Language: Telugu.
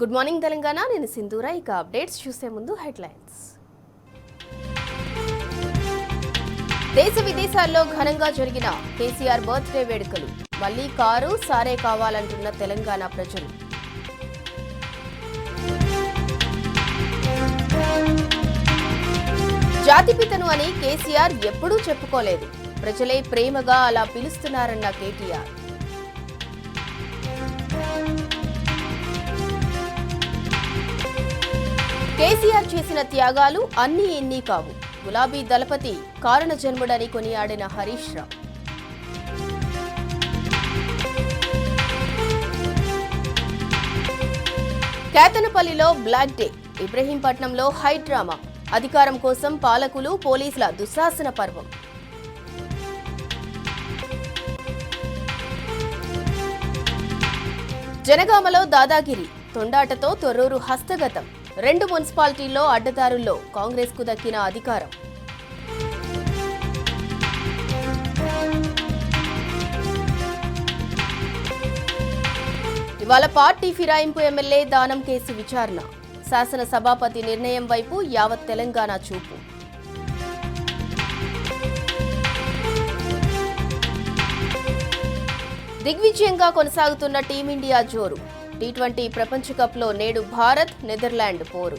Good morning Telangana. నేను సింధూరా. ఇక అప్డేట్స్ చూసే ముందు హెడ్లైన్స్. దేశ విదేశాల్లో ఘనంగా జరిగిన కేసీఆర్ బర్త్డే వేడుకలు. మళ్లీ కారు సారే కావాలంటున్న తెలంగాణ ప్రజలు. జాతిపితను అని కేసీఆర్ ఎప్పుడూ చెప్పుకోలేదు. ప్రజలే ప్రేమగా అలా పిలుస్తున్నారన్న కేటీఆర్. కేసీఆర్ చేసిన త్యాగాలు అన్నీ ఎన్నీ కావు. గులాబీ దళపతి కారణ జన్ముడని కొనియాడిన హరీష్ రావు. కేతనపల్లిలో బ్లాక్ డే. ఇబ్రహీంపట్నంలో హై డ్రామా. అధికారం కోసం పాలకులు పోలీసుల దుశ్శాసన పర్వం. జనగామలో దాదాగిరి. తొండాటతో తొర్రూరు హస్తగతం. 2 మున్సిపాలిటీల్లో అడ్డదారుల్లో కాంగ్రెస్ కు దక్కిన అధికారం. ఇవాళ పార్టీ ఫిరాయింపు ఎమ్మెల్యే దానం కేసు విచారణ. శాసన సభాపతి నిర్ణయం వైపు యావత్ తెలంగాణ చూపు. దిగ్విజయంగా కొనసాగుతున్న టీమిండియా జోరు. టీ20 ప్రపంచ కప్లో నేడు భారత్ నెదర్లాండ్ పోరు.